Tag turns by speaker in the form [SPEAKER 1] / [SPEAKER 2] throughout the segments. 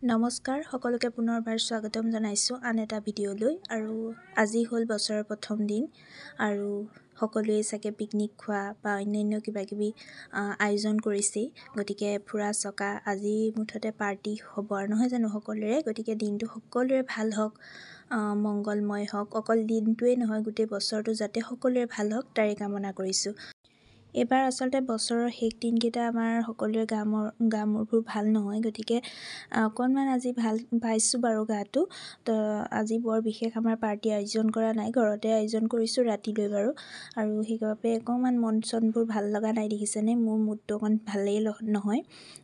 [SPEAKER 1] নমস্কাৰ সকলোকে পুনৰবাৰ স্বাগতম জনাইছোঁ আন এটা ভিডিঅ'লৈ। আৰু আজি হ'ল বছৰৰ প্ৰথম দিন আৰু সকলোৱে চাগে পিকনিক খোৱা বা অন্যান্য কিবাকিবি আয়োজন কৰিছেই। গতিকে ফুৰা চকা আজি মুঠতে পাৰ্টি হ'ব আৰু নহয় জানো সকলোৰে। গতিকে দিনটো সকলোৰে ভাল হওক, মংগলময় হওক। অকল দিনটোৱেই নহয়, গোটেই বছৰটো যাতে সকলোৰে ভাল হওক তাৰে কামনা কৰিছোঁ। এইবাৰ আচলতে বছৰৰ শেষ দিনকেইটা আমাৰ সকলোৰে গা মূৰবোৰ ভাল নহয়। গতিকে অকণমান আজি ভাল পাইছোঁ বাৰু গাটো। তো আজি বৰ বিশেষ আমাৰ পাৰ্টি আয়োজন কৰা নাই, ঘৰতে আয়োজন কৰিছোঁ ৰাতিলৈ বাৰু। আৰু সেইবাবে অকণমান মন চনবোৰ ভাল লগা নাই, দেখিছেনে মোৰ মুডটো অকণ ভালেই নহয়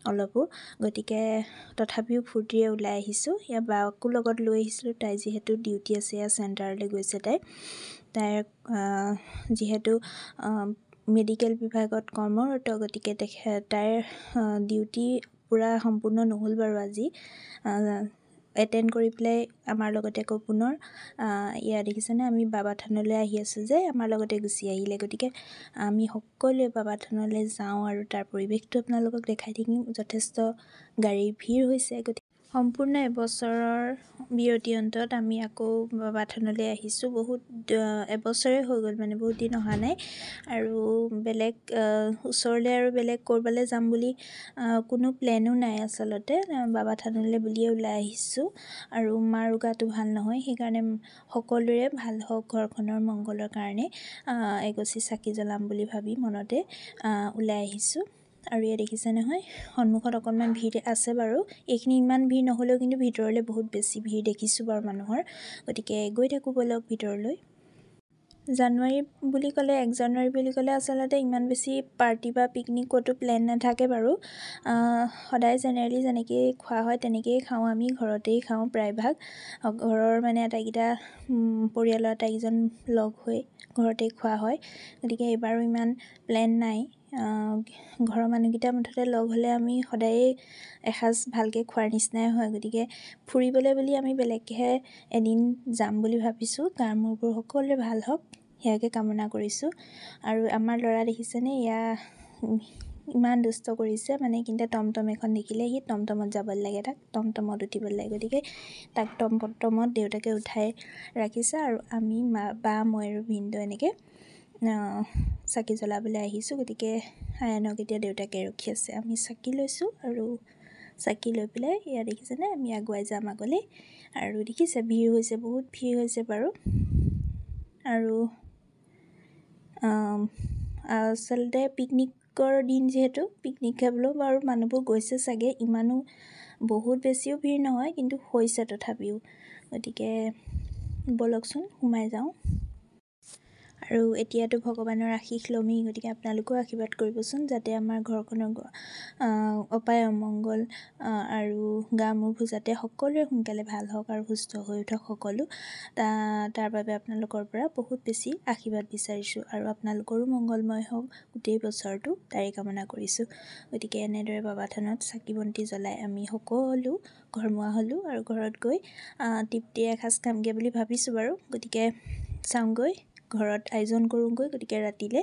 [SPEAKER 1] অলপো। গতিকে তথাপিও ফূৰ্তিৰে ওলাই আহিছোঁ। ইয়াৰ বাকো লগত লৈ আহিছিলোঁ, তাই যিহেতু ডিউটি আছে, চেণ্টাৰলৈ গৈছে তাইৰ যিহেতু মেডিকেল বিভাগত কৰ্মৰত। গতিকে তাইৰ ডিউটি পূৰা সম্পূৰ্ণ নহ'ল বাৰু আজি। এটেণ্ড কৰি পেলাই আমাৰ লগতে আকৌ পুনৰ ইয়াত দেখিছেনে আমি বাবা থানলৈ আহি আছোঁ যে আমাৰ লগতে গুচি আহিলে। গতিকে আমি সকলোৱে বাবা থানলৈ যাওঁ আৰু তাৰ পৰিৱেশটো আপোনালোকক দেখাই থাকিম। যথেষ্ট গাড়ীৰ ভিৰ হৈছে। গতিকে সম্পূৰ্ণ এবছৰৰ বিৰতি অন্তত আমি আকৌ বাবা থানলৈ আহিছোঁ। বহুত এবছৰে হৈ গ'ল, মানে বহুত দিন অহা নাই। আৰু বেলেগ ওচৰলৈ আৰু বেলেগ ক'ৰবালৈ যাম বুলি কোনো প্লেনো নাই আচলতে। বাবা থানলৈ বুলিয়ে ওলাই আহিছোঁ। আৰু মাৰো গাটো ভাল নহয়, সেইকাৰণে সকলোৰে ভাল হওক ঘৰখনৰ মংগলৰ কাৰণে এগছি চাকি জ্বলাম বুলি ভাবি মনতে ওলাই আহিছোঁ। আৰু ইয়াত দেখিছে নহয় সন্মুখত অকণমান ভিৰ আছে বাৰু। এইখিনি ইমান ভিৰ নহ'লেও কিন্তু ভিতৰলৈ বহুত বেছি ভিৰ দেখিছোঁ বাৰু মানুহৰ। গতিকে গৈ থাকোঁ ব'লক ভিতৰলৈ। জানুৱাৰী বুলি ক'লে 1 জানুৱাৰী বুলি ক'লে আচলতে ইমান বেছি পাৰ্টি বা পিকনিক ক'তো প্লেন নাথাকে বাৰু। সদায় জেনেৰেলি যেনেকৈ খোৱা হয় তেনেকৈয়ে খাওঁ, আমি ঘৰতেই খাওঁ প্ৰায়ভাগ। ঘৰৰ মানে আটাইকেইটা পৰিয়ালৰ আটাইকেইজন লগ হৈ ঘৰতেই খোৱা হয়। গতিকে এইবাৰো ইমান প্লেন নাই। ঘৰৰ মানুহকেইটা মুঠতে লগ হ'লে আমি সদায়েই এসাঁজ ভালকৈ খোৱাৰ নিচিনাই হয়। গতিকে ফুৰিবলৈ বুলি আমি বেলেগকৈ এদিন যাম বুলি ভাবিছোঁ। গা মূৰবোৰ সকলোৰে ভাল হওক সেয়াকে কামনা কৰিছোঁ। আৰু আমাৰ ল'ৰা দেখিছেনে, ইমান দুষ্ট কৰিছে মানে। কিন্তু টমটম এখন দেখিলে সি টমটমত যাবলৈ লাগে, তাক টমটমত উঠিবলৈ লাগে। গতিকে তাক টমটমত দেউতাকে উঠাই ৰাখিছে আৰু আমি বা মই আৰু ভিনদেউ এনেকৈ চাকি জ্বলাবলৈ আহিছোঁ। গতিকে আয়ানক এতিয়া দেউতাকে ৰখি আছে, আমি চাকি লৈছোঁ আৰু চাকি লৈ পেলাই এয়া দেখিছেনে আমি আগুৱাই যাম আগলৈ। আৰু দেখিছে ভিৰ হৈছে, বহুত ভিৰ হৈছে বাৰু। আৰু আচলতে পিকনিকৰ দিন যিহেতু পিকনিক খাবলৈও বাৰু মানুহবোৰ গৈছে চাগে। ইমানো বহুত বেছিও ভিৰ নহয়, কিন্তু হৈছে তথাপিও। গতিকে ব'লকচোন সোমাই যাওঁ। আৰু এতিয়াতো ভগৱানৰ আশীষ ল'মেই। গতিকে আপোনালোকেও আশীৰ্বাদ কৰিবচোন যাতে আমাৰ ঘৰখনৰ অপায় অমংগল আৰু গা মূৰবোৰ যাতে সকলোৰে সোনকালে ভাল হওক আৰু সুস্থ হৈ উঠক সকলো। তাৰ বাবে আপোনালোকৰ পৰা বহুত বেছি আশীৰ্বাদ বিচাৰিছোঁ। আৰু আপোনালোকৰো মংগলময় হওক গোটেই বছৰটো তাৰে কামনা কৰিছোঁ। গতিকে এনেদৰে বাবা থানত চাকি বন্তি জ্বলাই আমি সকলো ঘৰমুৱা হ'লোঁ আৰু ঘৰত গৈ তৃপ্তিৰে এসাঁজ খামগৈ বুলি ভাবিছোঁ বাৰু। গতিকে চাওঁগৈ, ঘৰত আয়োজন কৰোঁগৈ। গতিকে ৰাতিলৈ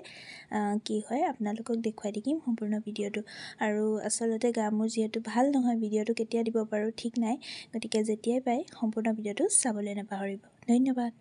[SPEAKER 1] কি হয় আপোনালোকক দেখুৱাই থাকিম সম্পূৰ্ণ ভিডিঅ'টো। আৰু আচলতে গা মোৰ যিহেতু ভাল নহয়, ভিডিঅ'টো কেতিয়া দিব পাৰোঁ ঠিক নাই। গতিকে যেতিয়াই পায় সম্পূৰ্ণ ভিডিঅ'টো চাবলৈ নাপাহৰিব। ধন্যবাদ।